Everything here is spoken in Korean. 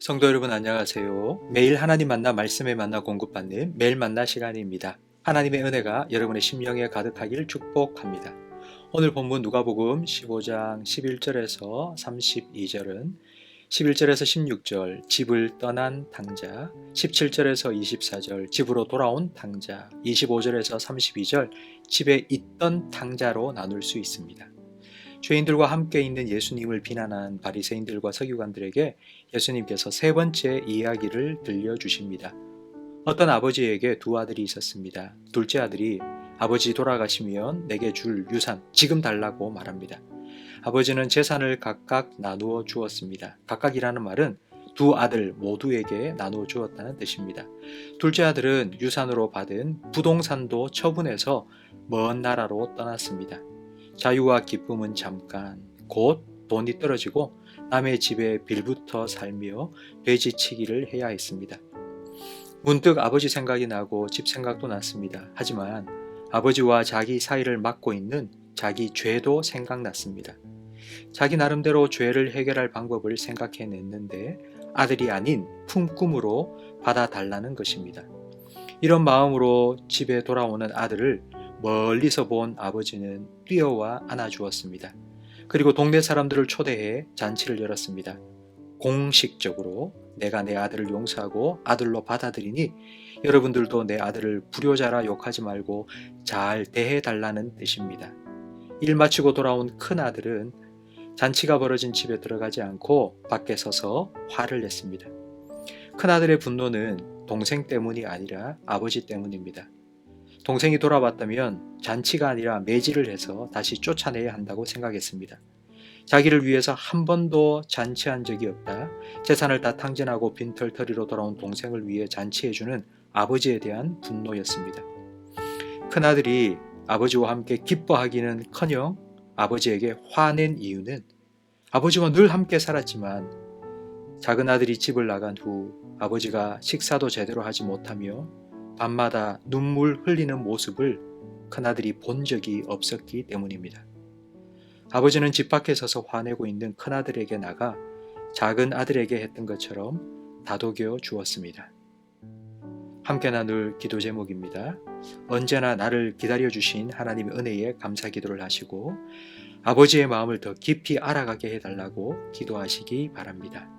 성도 여러분 안녕하세요. 매일 하나님 만나 말씀에 만나 공급받는 매일 만나 시간입니다. 하나님의 은혜가 여러분의 심령에 가득하기를 축복합니다. 오늘 본문 누가복음 15장 11절에서 32절은 11절에서 16절 집을 떠난 탕자, 17절에서 24절 집으로 돌아온 탕자, 25절에서 32절 집에 있던 탕자로 나눌 수 있습니다. 죄인들과 함께 있는 예수님을 비난한 바리새인들과 서기관들에게 예수님께서 세 번째 이야기를 들려주십니다. 어떤 아버지에게 두 아들이 있었습니다. 둘째 아들이 아버지 돌아가시면 내게 줄 유산 지금 달라고 말합니다. 아버지는 재산을 각각 나누어 주었습니다. 각각이라는 말은 두 아들 모두에게 나누어 주었다는 뜻입니다. 둘째 아들은 유산으로 받은 부동산도 처분해서 먼 나라로 떠났습니다. 자유와 기쁨은 잠깐, 곧 돈이 떨어지고 남의 집에 빌붙어 살며 돼지치기를 해야 했습니다. 문득 아버지 생각이 나고 집 생각도 났습니다. 하지만 아버지와 자기 사이를 막고 있는 자기 죄도 생각났습니다. 자기 나름대로 죄를 해결할 방법을 생각해냈는데 아들이 아닌 품꿈으로 받아달라는 것입니다. 이런 마음으로 집에 돌아오는 아들을 멀리서 본 아버지는 뛰어와 안아주었습니다. 그리고 동네 사람들을 초대해 잔치를 열었습니다. 공식적으로 내가 내 아들을 용서하고 아들로 받아들이니 여러분들도 내 아들을 불효자라 욕하지 말고 잘 대해달라는 뜻입니다. 일 마치고 돌아온 큰 아들은 잔치가 벌어진 집에 들어가지 않고 밖에 서서 화를 냈습니다. 큰 아들의 분노는 동생 때문이 아니라 아버지 때문입니다. 동생이 돌아왔다면 잔치가 아니라 매질을 해서 다시 쫓아내야 한다고 생각했습니다. 자기를 위해서 한 번도 잔치한 적이 없다. 재산을 다 탕진하고 빈털터리로 돌아온 동생을 위해 잔치해주는 아버지에 대한 분노였습니다. 큰아들이 아버지와 함께 기뻐하기는커녕 아버지에게 화낸 이유는 아버지와 늘 함께 살았지만 작은 아들이 집을 나간 후 아버지가 식사도 제대로 하지 못하며 밤마다 눈물 흘리는 모습을 큰아들이 본 적이 없었기 때문입니다. 아버지는 집 밖에 서서 화내고 있는 큰아들에게 나가 작은 아들에게 했던 것처럼 다독여 주었습니다. 함께 나눌 기도 제목입니다. 언제나 나를 기다려주신 하나님의 은혜에 감사 기도를 하시고 아버지의 마음을 더 깊이 알아가게 해달라고 기도하시기 바랍니다.